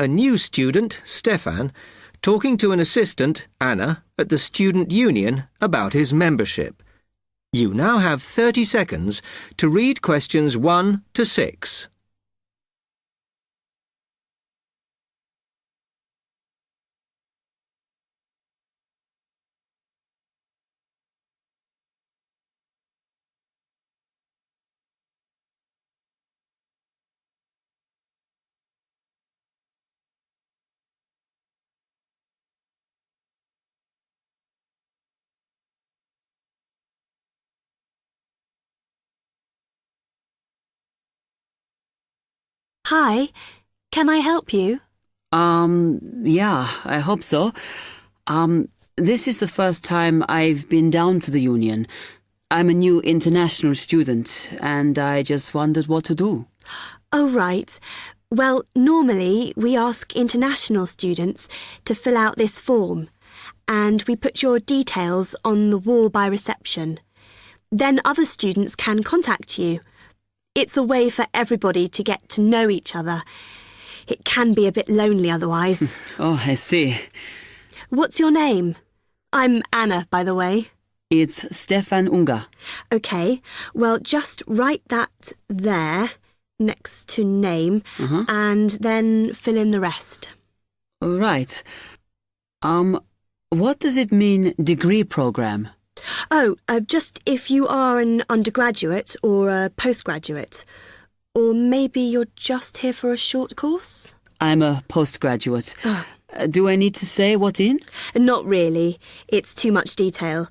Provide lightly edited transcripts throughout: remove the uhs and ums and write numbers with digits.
a new student, Stefan, talking to an assistant, Anna, at the student union about his membership. You now have 30 seconds to read questions 1 to 6. Hi, can I help you? Yeah, I hope so. This is the first time I've been down to the union. I'm a new international student, and I just wondered what to do. Oh, right. Well, normally we ask international students to fill out this form, and we put your details on the wall by reception. Then other students can contact you. It's a way for everybody to get to know each other. It can be a bit lonely otherwise. Oh, I see. What's your name? I'm Anna, by the way. It's Stefan Unger. OK, well, just write that there, next to name, and then fill in the rest. Right. What does it mean, degree program? Oh, just if you are an undergraduate or a postgraduate. Or maybe you're just here for a short course? I'm a postgraduate. Do I need to say what in? Not really. It's too much detail.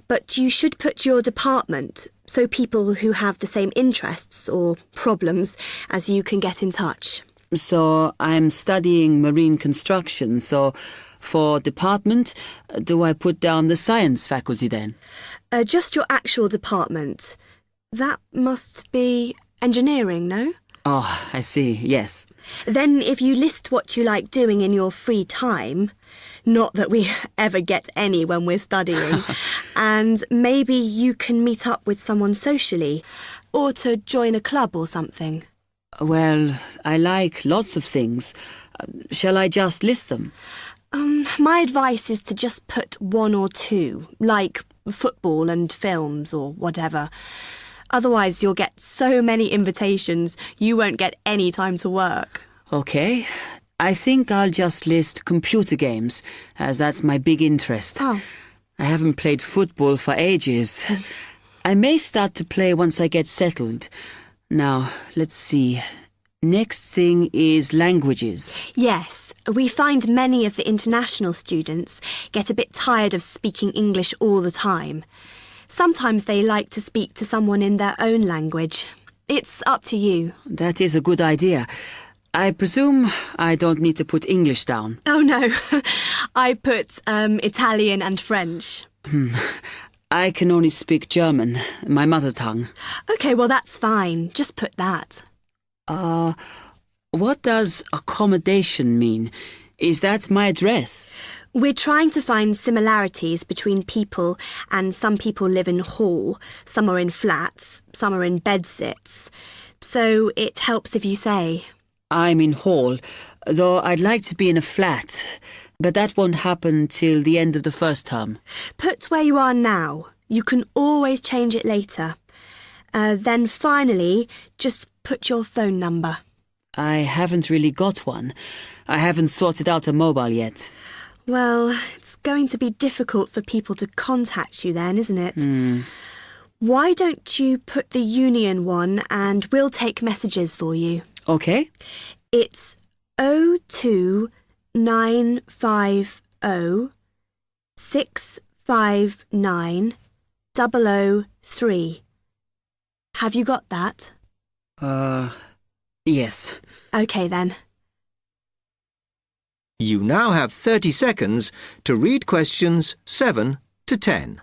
But you should put your department, so people who have the same interests or problems as you can get in touch. So I'm studying marine construction, so for department, do I put down the science faculty then? Just your actual department. That must be engineering, no? Oh, I see, yes. Then if you list what you like doing in your free time, not that we ever get any when we're studying, and maybe you can meet up with someone socially, or to join a club or something. Well, I like lots of things. Shall I just list them? My advice is to just put 1 or 2, like football and films or whatever. Otherwise, you'll get so many invitations, you won't get any time to work. Okay. I think I'll just list computer games, as that's my big interest. Oh. I haven't played football for ages. I may start to play once I get settled. Now, let's see. Next thing is languages. Yes, we find many of the international students get a bit tired of speaking English all the time. Sometimes they like to speak to someone in their own language. It's up to you. That is a good idea. I presume I don't need to put English down. Oh, no. I put Italian and French. I can only speak German, my mother tongue. OK, well, that's fine. Just put that. What does accommodation mean? Is that my address? We're trying to find similarities between people, and some people live in hall, some are in flats, some are in bedsits. So it helps if you say. I'm in hall, though I'd like to be in a flat, but that won't happen till the end of the first term. Put where you are now. You can always change it later. Then finally, just put your phone number. I haven't really got one. I haven't sorted out a mobile yet. Well, it's going to be difficult for people to contact you then, isn't it? Why don't you put the union one and we'll take messages for you? Okay. It's 02950 659 003. Have you got that? Yes. OK then. You now have 30 seconds to read questions 7 to 10.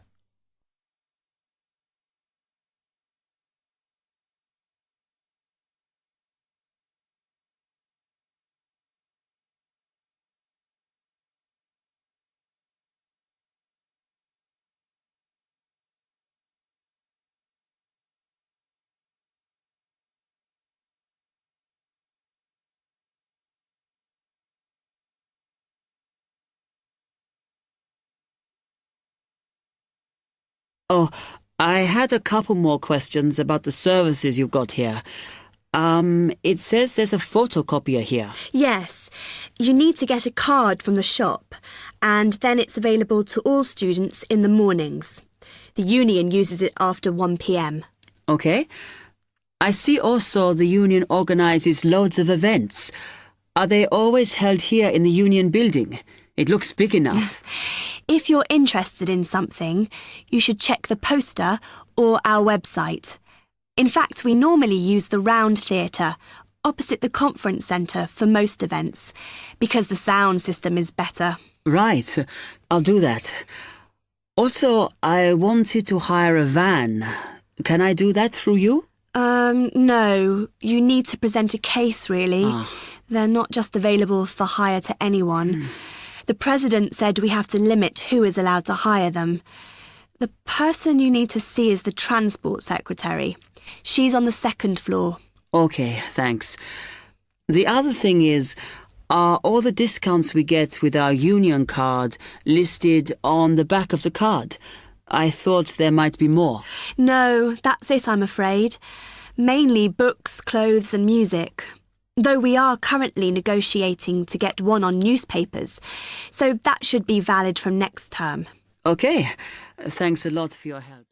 Oh, I had a couple more questions about the services you've got here. It says there's a photocopier here. Yes, you need to get a card from the shop, and then it's available to all students in the mornings. The union uses it after 1 p.m. Okay. I see also the union organises loads of events. Are they always held here in the union building? It looks big enough. If you're interested in something, you should check the poster or our website. In fact, we normally use the Round Theatre, opposite the conference centre for most events, because the sound system is better. Right, I'll do that. Also, I wanted to hire a van. Can I do that through you? No. You need to present a case, really. They're not just available for hire to anyone. The president said we have to limit who is allowed to hire them. The person you need to see is the transport secretary. She's on the 2nd floor. Okay, thanks. The other thing is, are all the discounts we get with our union card listed on the back of the card? I thought there might be more. No, that's it, I'm afraid. Mainly books, clothes and music. Though we are currently negotiating to get one on newspapers, so that should be valid from next term. Okay, thanks a lot for your help.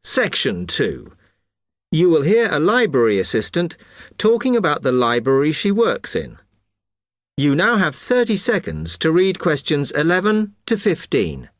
Section 2. You will hear a library assistant talking about the library she works in. You now have 30 seconds to read questions 11 to 15.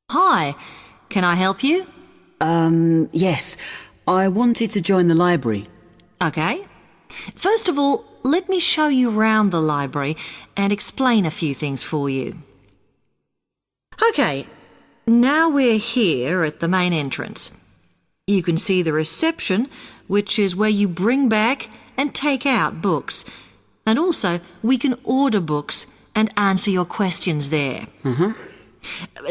Hi, can I help you? Yes. I wanted to join the library. Okay. First of all, let me show you round the library and explain a few things for you. Okay, now we're here at the main entrance. You can see the reception, which is where you bring back and take out books. And also, we can order books and answer your questions there.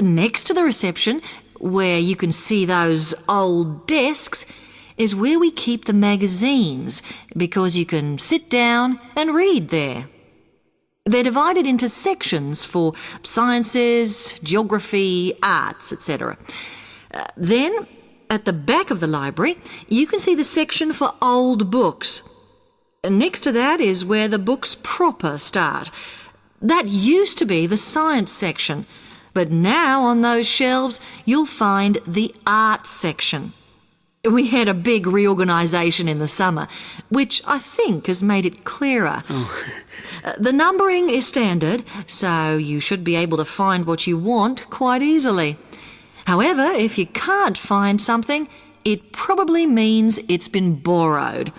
Next to the reception, where you can see those old desks, is where we keep the magazines, because you can sit down and read there. They're divided into sections for sciences, geography, arts, etc. Then, at the back of the library, you can see the section for old books. Next to that is where the books proper start. That used to be the science section, but now on those shelves you'll find the art section. We had a big reorganisation in the summer, which I think has made it clearer. The numbering is standard, so you should be able to find what you want quite easily. However, if you can't find something, it probably means it's been borrowed.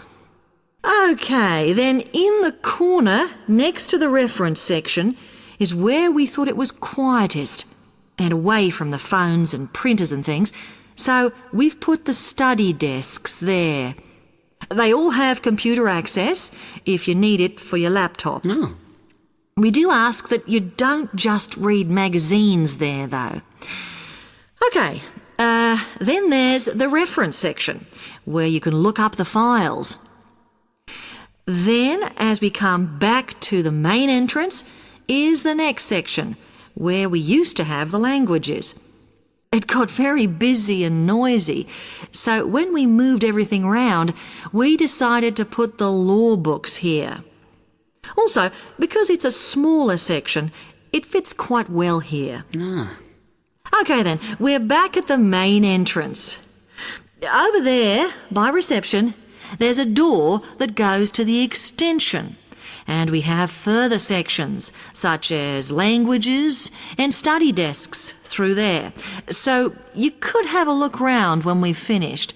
Okay, then in the corner next to the reference section is where we thought it was quietest and away from the phones and printers and things, so we've put the study desks there. They all have computer access if you need it for your laptop. We do ask that you don't just read magazines there, though. Okay, then there's the reference section, where you can look up the files. Then, as we come back to the main entrance, is the next section, where we used to have the languages. It got very busy and noisy, so when we moved everything round, we decided to put the law books here. Also, because it's a smaller section, it fits quite well here. Okay then, we're back at the main entrance. Over there, by reception, there's a door that goes to the extension, And we have further sections, such as languages and study desks through there. So you could have a look round when we've finished.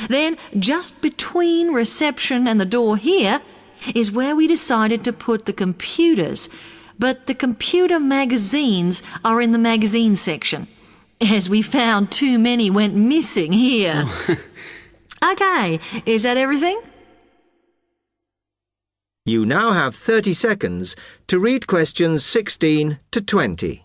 Then, just between reception and the door here, is where we decided to put the computers. But the computer magazines are in the magazine section, as we found too many went missing here. Okay, is that everything? You now have 30 seconds to read questions 16 to 20.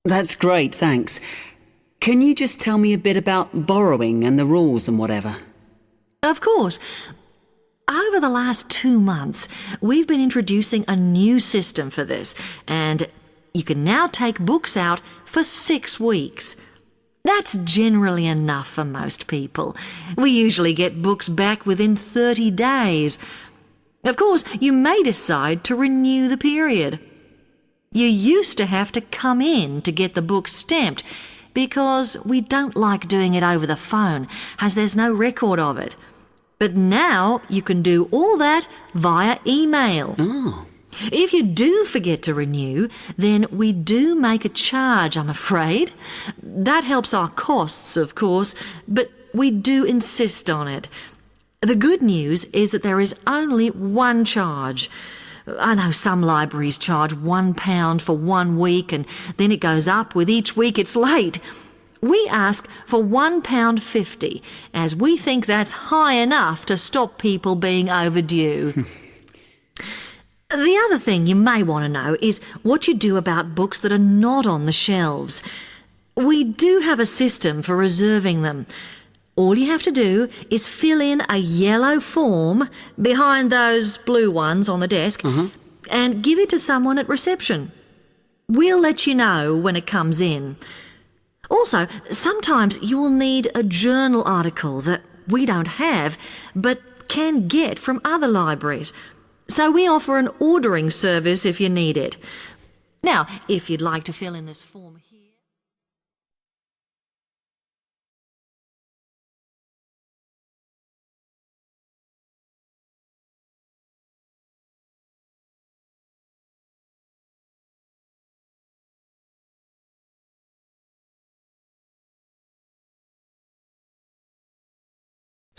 That's great, thanks. Can you just tell me a bit about borrowing and the rules and whatever? Of course. Over the last 2 months, we've been introducing a new system for this, and you can now take books out for 6 weeks. That's generally enough for most people. We usually get books back within 30 days. Of course, you may decide to renew the period. You used to have to come in to get the book stamped because we don't like doing it over the phone, as there's no record of it. But now you can do all that via email. Oh. If you do forget to renew, then we do make a charge, I'm afraid. That helps our costs, of course, but we do insist on it. The good news is that there is only one charge. I know some libraries charge £1 for 1 week and then it goes up with each week it's late. We ask for £1.50 as we think that's high enough to stop people being overdue. The other thing you may want to know is what you do about books that are not on the shelves. We do have a system for reserving them. All you have to do is fill in a yellow form behind those blue ones on the desk and give it to someone at reception. We'll let you know when it comes in. Also, sometimes you will need a journal article that we don't have but can get from other libraries. So we offer an ordering service if you need it. Now, if you'd like to fill in this form here.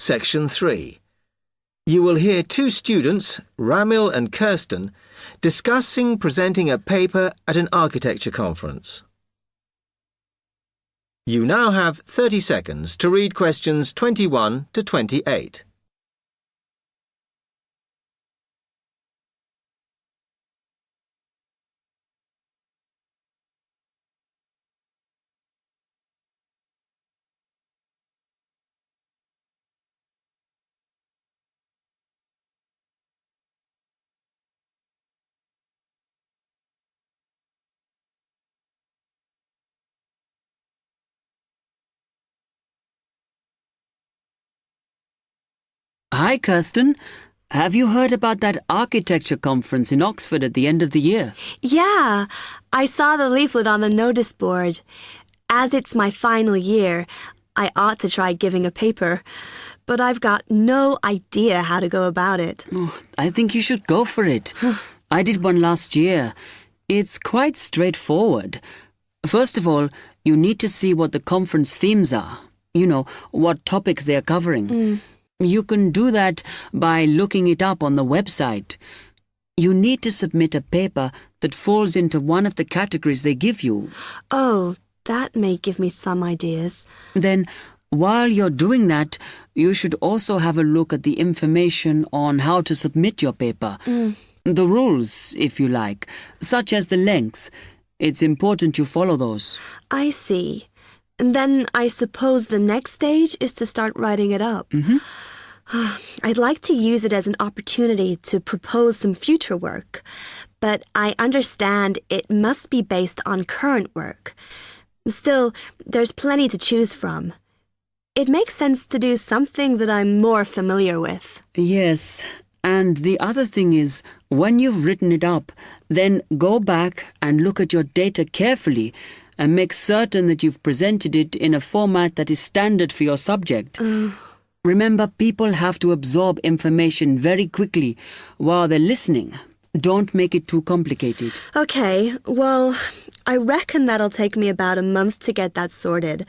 Section 3. You will hear 2 students, Ramil and Kirsten, discussing presenting a paper at an architecture conference. You now have 30 seconds to read questions 21 to 28. Hi, Kirsten. Have you heard about that architecture conference in Oxford at the end of the year? Yeah, I saw the leaflet on the notice board. As it's my final year, I ought to try giving a paper, but I've got no idea how to go about it. Oh, I think you should go for it. I did one last year. It's quite straightforward. First of all, you need to see what the conference themes are. You know, what topics they are covering. You can do that by looking it up on the website. You need to submit a paper that falls into one of the categories they give you. Oh, that may give me some ideas. Then, while you're doing that, you should also have a look at the information on how to submit your paper. The rules, if you like, such as the length. It's important you follow those. I see. And then I suppose the next stage is to start writing it up. I'd like to use it as an opportunity to propose some future work, but I understand it must be based on current work. Still, there's plenty to choose from. It makes sense to do something that I'm more familiar with. Yes, and the other thing is, when you've written it up, then go back and look at your data carefully and make certain that you've presented it in a format that is standard for your subject. Remember, people have to absorb information very quickly while they're listening. Don't make it too complicated. Okay, well, I reckon that'll take me about a month to get that sorted.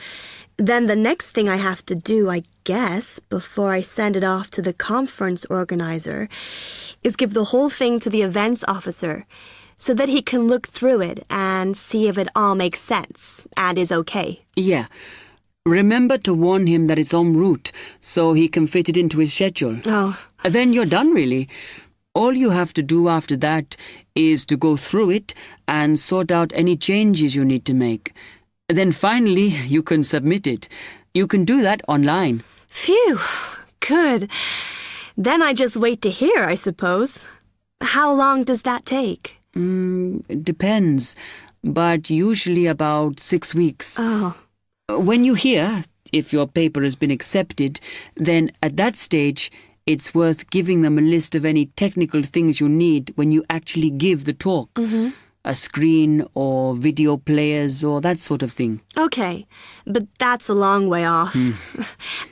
Then the next thing I have to do, I guess, before I send it off to the conference organizer, is give the whole thing to the events officer so that he can look through it and see if it all makes sense and is okay. Yeah. Remember to warn him that it's en route so he can fit it into his schedule. Oh. Then you're done, really. All you have to do after that is to go through it and sort out any changes you need to make. Then finally, you can submit it. You can do that online. Phew, good. Then I just wait to hear, I suppose. How long does that take? It depends, but usually about 6 weeks. Oh. When you hear if your paper has been accepted, then at that stage, it's worth giving them a list of any technical things you need when you actually give the talk. A screen or video players or that sort of thing. Okay, but that's a long way off.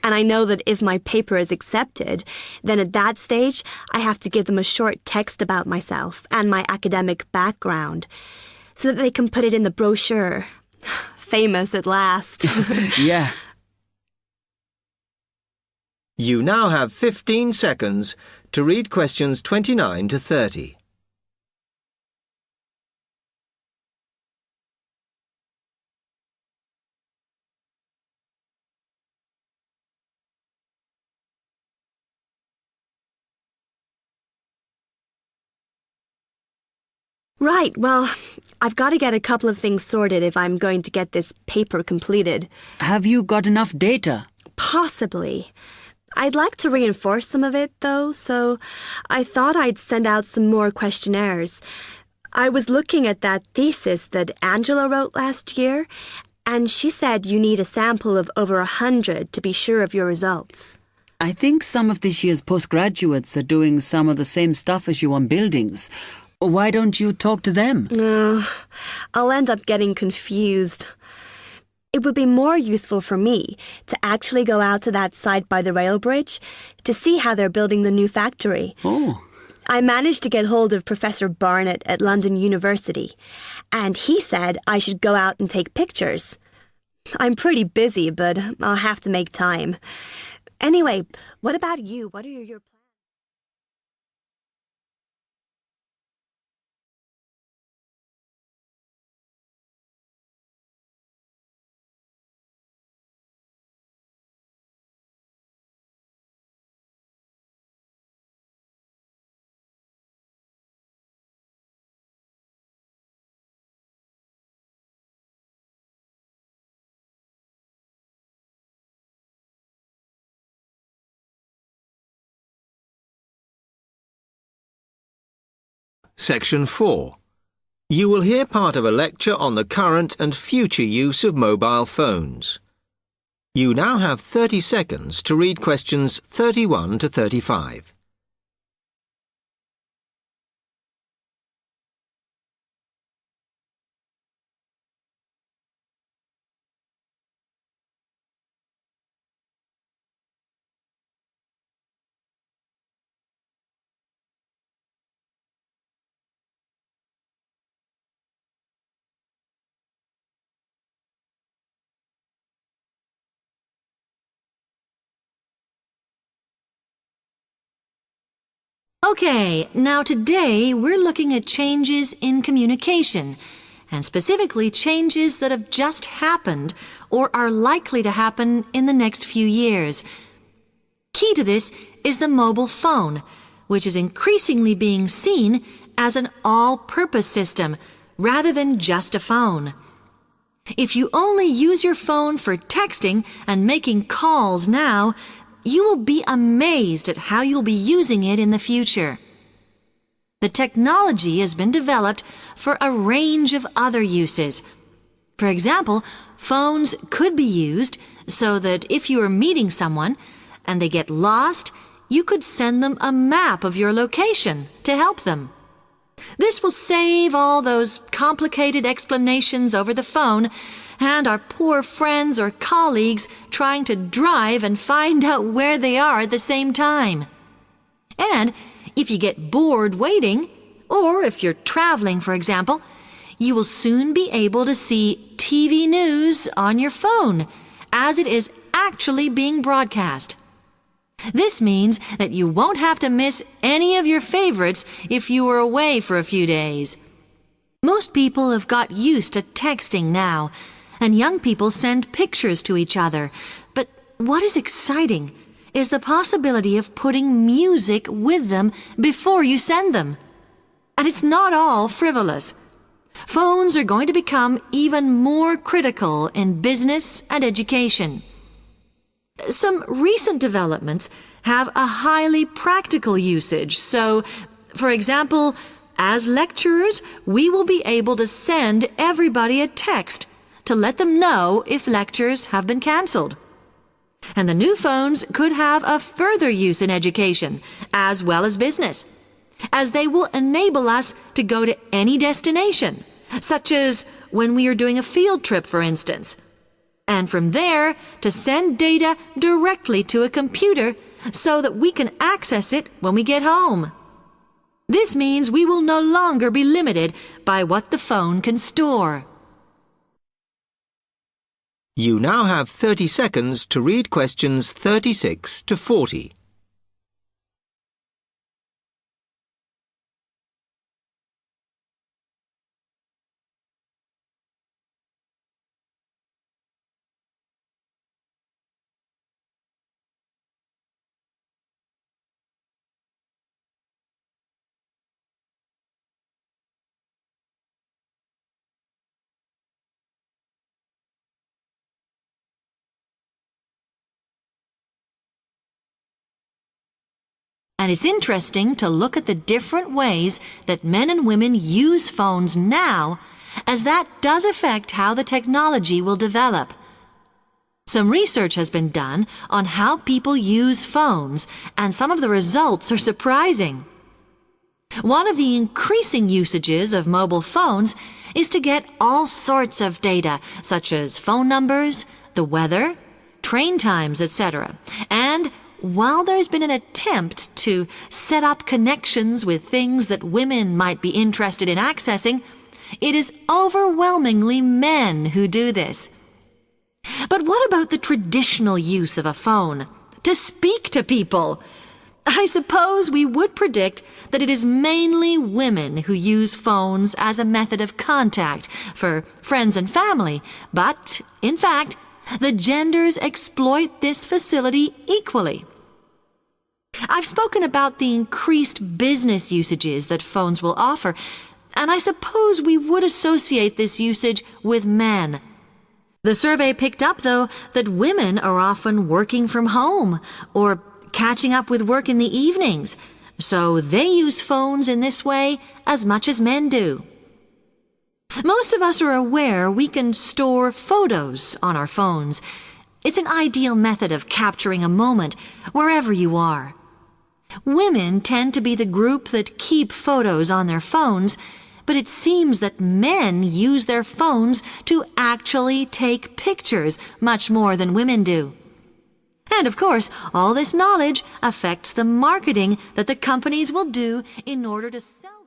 And I know that if my paper is accepted, then at that stage, I have to give them a short text about myself and my academic background so that they can put it in the brochure. Famous at last. Yeah. You now have 15 seconds to read questions 29 to 30. Right, well, I've got to get a couple of things sorted if I'm going to get this paper completed. Have you got enough data? Possibly. I'd like to reinforce some of it, though, so I thought I'd send out some more questionnaires. I was looking at that thesis that Angela wrote last year, and she said you need a sample of over 100 to be sure of your results. I think some of this year's postgraduates are doing some of the same stuff as you on buildings. Why don't you talk to them? I'll end up getting confused. It would be more useful for me to actually go out to that site by the rail bridge to see how they're building the new factory. Oh. I managed to get hold of Professor Barnett at London University, and he said I should go out and take pictures. I'm pretty busy, but I'll have to make time. Anyway, what about you? What are your plans? Section 4. You will hear part of a lecture on the current and future use of mobile phones. You now have 30 seconds to read questions 31 to 35. Okay, now today we're looking at changes in communication, and specifically changes that have just happened or are likely to happen in the next few years. Key to this is the mobile phone, which is increasingly being seen as an all-purpose system rather than just a phone. If you only use your phone for texting and making calls now, you will be amazed at how you'll be using it in the future. The technology has been developed for a range of other uses. For example, phones could be used so that if you are meeting someone and they get lost, you could send them a map of your location to help them. This will save all those complicated explanations over the phone and our poor friends or colleagues trying to drive and find out where they are at the same time. And if you get bored waiting, or if you're traveling, for example, you will soon be able to see TV news on your phone as it is actually being broadcast. This means that you won't have to miss any of your favorites if you are away for a few days. Most people have got used to texting now, and young people send pictures to each other. But what is exciting is the possibility of putting music with them before you send them. And it's not all frivolous. Phones are going to become even more critical in business and education. Some recent developments have a highly practical usage. So, for example, as lecturers, we will be able to send everybody a text to let them know if lectures have been canceled. And the new phones could have a further use in education, as well as business, as they will enable us to go to any destination, such as when we are doing a field trip, for instance, and from there to send data directly to a computer so that we can access it when we get home. This means we will no longer be limited by what the phone can store. You now have 30 seconds to read questions 36 to 40. And it's interesting to look at the different ways that men and women use phones now, as that does affect how the technology will develop. Some research has been done on how people use phones, and some of the results are surprising. One of the increasing usages of mobile phones is to get all sorts of data, such as phone numbers, the weather, train times, etc. And while there's been an attempt to set up connections with things that women might be interested in accessing, it is overwhelmingly men who do this. But what about the traditional use of a phone? To speak to people? I suppose we would predict that it is mainly women who use phones as a method of contact for friends and family, but, in fact, the genders exploit this facility equally. I've spoken about the increased business usages that phones will offer, and I suppose we would associate this usage with men. The survey picked up, though, that women are often working from home or catching up with work in the evenings, so they use phones in this way as much as men do. Most of us are aware we can store photos on our phones. It's an ideal method of capturing a moment wherever you are. Women tend to be the group that keep photos on their phones, but it seems that men use their phones to actually take pictures much more than women do. And of course, all this knowledge affects the marketing that the companies will do in order to sell